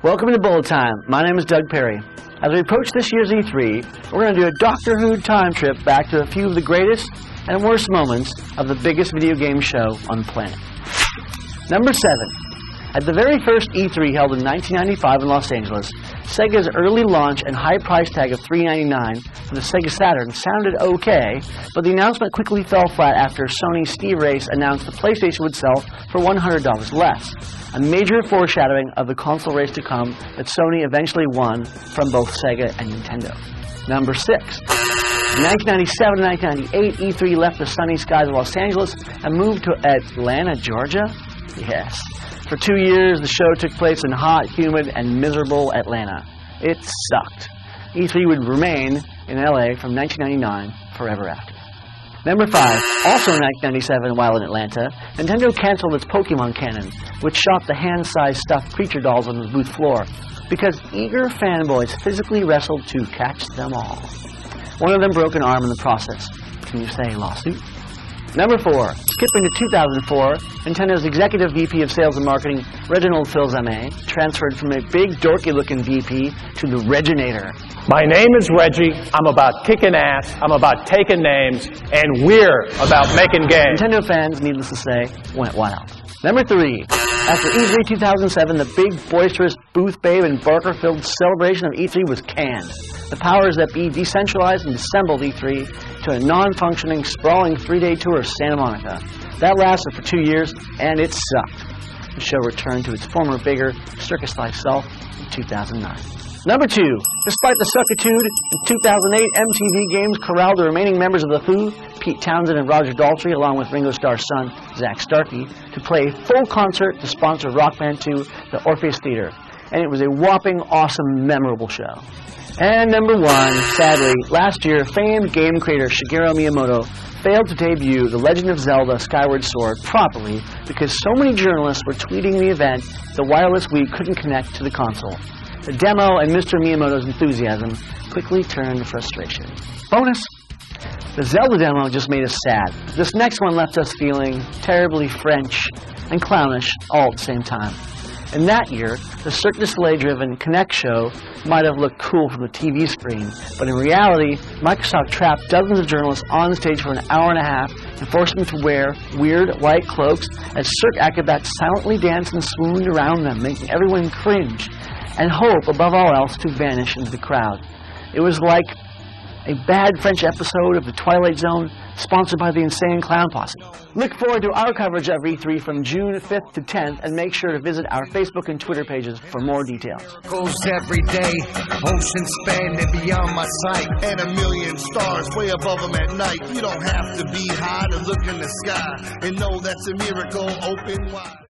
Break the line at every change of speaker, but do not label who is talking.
Welcome to Bullet Time. My name is Doug Perry. As we approach this year's E3, we're going to do a Doctor Who time trip back to a few of the greatest and worst moments of the biggest video game show on the planet. Number 7. At the very first E3 held in 1995 in Los Angeles, Sega's early launch and high price tag of $399 for the Sega Saturn sounded okay, but the announcement quickly fell flat after Sony's Steve Race announced the PlayStation would sell for $100 less, a major foreshadowing of the console race to come that Sony eventually won from both Sega and Nintendo. Number 6. In 1997 and 1998, E3 left the sunny skies of Los Angeles and moved to Atlanta, Georgia? Yes. For 2 years, the show took place in hot, humid, and miserable Atlanta. It sucked. E3 would remain in LA from 1999 forever after. Number 5. Also in 1997, while in Atlanta, Nintendo canceled its Pokemon canon, which shot the hand-sized stuffed creature dolls on the booth floor, because eager fanboys physically wrestled to catch them all. One of them broke an arm in the process. Can you say lawsuit? Number 4. Skipping to 2004, Nintendo's Executive VP of Sales and Marketing, Reginald Fils-Aimé, transferred from a big, dorky-looking VP to the Reginator.
My name is Reggie. I'm about kicking ass, I'm about taking names, and we're about making games.
Nintendo fans, needless to say, went wild. Number 3. After E3 2007, the big, boisterous, booth babe and barker-filled celebration of E3 was canned. The powers that be decentralized and dissembled E3 to a non-functioning, sprawling 3-day tour of Santa Monica. That lasted for 2 years, and it sucked. The show returned to its former, bigger, circus-like self in 2009. Number 2. Despite the suckitude, in 2008, MTV Games corralled the remaining members of The Who, Pete Townsend and Roger Daltrey, along with Ringo Starr's son, Zach Starkey, to play a full concert to sponsor Rock Band 2, the Orpheus Theater. And it was a whopping, awesome, memorable show. And number 1, sadly, last year, famed game creator Shigeru Miyamoto failed to debut The Legend of Zelda Skyward Sword properly because so many journalists were tweeting the event the wireless Wii couldn't connect to the console. The demo and Mr. Miyamoto's enthusiasm quickly turned to frustration. Bonus! The Zelda demo just made us sad. This next one left us feeling terribly French and clownish all at the same time. In that year, the Cirque du Soleil-driven Connect show might have looked cool from the TV screen, but in reality, Microsoft trapped dozens of journalists on stage for an hour and a half and forced them to wear weird white cloaks as Cirque acrobats silently danced and swooned around them, making everyone cringe and hope, above all else, to vanish into the crowd. It was like a bad French episode of The Twilight Zone, sponsored by the Insane Clown Posse. Look forward to our coverage of E3 from June 5th to 10th, and make sure to visit our Facebook and Twitter pages for more details.
Goes every day, ocean spanning beyond my sight, and a million stars way above them at night. You don't have to be high to look in the sky and know that's a miracle open wide.